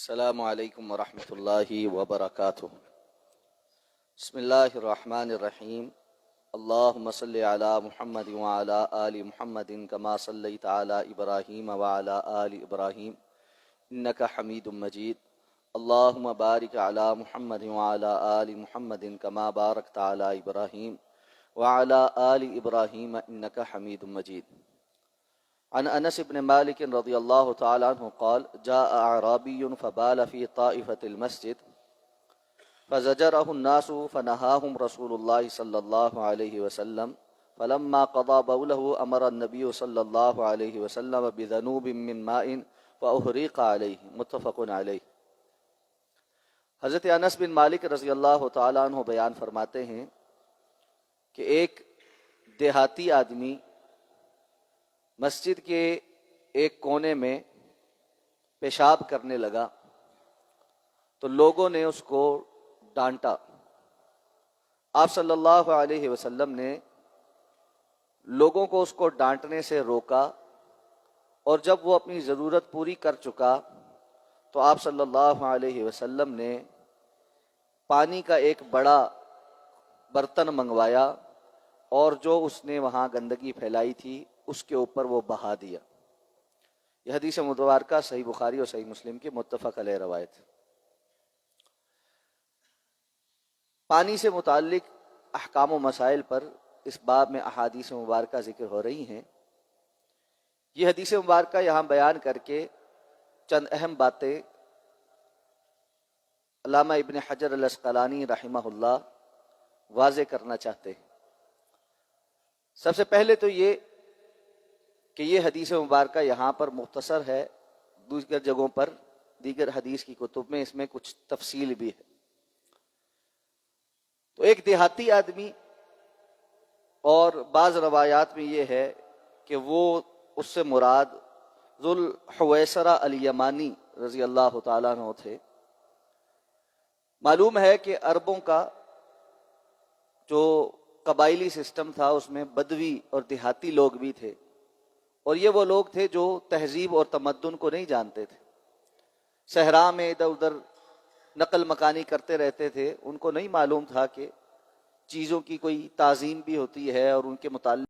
السلام علیکم ورحمۃ اللہ وبرکاتہ۔ بسم اللہ الرحمن الرحیم۔ اللہم صلی علی محمد وعلی آل محمد کما صلیت علی ابراہیم وعلی آل ابراہیم انک حمید مجید۔ اللہم بارک علی محمد وعلی آل محمد کما بارکت علی ابراہیم وعلی آل ابراہیم انک حمید مجید۔ عن انس بن مالک رضی اللہ تعالی عنہ قال جاء اعرابی فبال فی طائفة المسجد فزجرہ الناس فنہاہم رسول اللہ صلی اللہ علیہ وسلم فلما قضى بوله امر النبی صلی اللہ علیہ وسلم بذنوب من ماء فاحریق علیہ، متفق علیہ۔ حضرت انس بن مالک رضی اللہ تعالی عنہ بیان فرماتے ہیں کہ ایک دیہاتی آدمی مسجد کے ایک کونے میں پیشاب کرنے لگا تو لوگوں نے اس کو ڈانٹا۔ آپ صلی اللہ علیہ وسلم نے لوگوں کو اس کو ڈانٹنے سے روکا، اور جب وہ اپنی ضرورت پوری کر چکا تو آپ صلی اللہ علیہ وسلم نے پانی کا ایک بڑا برتن منگوایا اور جو اس نے وہاں گندگی پھیلائی تھی اس کے اوپر وہ بہا دیا۔ یہ حدیث متواترہ صحیح بخاری اور صحیح مسلم کی متفق علیہ روایت۔ پانی سے متعلق احکام و مسائل پر اس باب میں احادیث مبارکہ ذکر ہو رہی ہیں۔ یہ حدیث مبارکہ یہاں بیان کر کے چند اہم باتیں علامہ ابن حجر العسقلانی رحمہ اللہ واضح کرنا چاہتے ہیں۔ سب سے پہلے تو یہ کہ یہ حدیث مبارکہ یہاں پر مختصر ہے، دوسری جگہوں پر دیگر حدیث کی کتب میں اس میں کچھ تفصیل بھی ہے۔ تو ایک دیہاتی آدمی، اور بعض روایات میں یہ ہے کہ وہ اس سے مراد ذوالحویسرہ الیمانی رضی اللہ تعالیٰ عنہ تھے۔ معلوم ہے کہ عربوں کا جو قبائلی سسٹم تھا اس میں بدوی اور دیہاتی لوگ بھی تھے، اور یہ وہ لوگ تھے جو تہذیب اور تمدن کو نہیں جانتے تھے، صحرا میں ادھر ادھر نقل مکانی کرتے رہتے تھے۔ ان کو نہیں معلوم تھا کہ چیزوں کی کوئی تعظیم بھی ہوتی ہے اور ان کے متعلق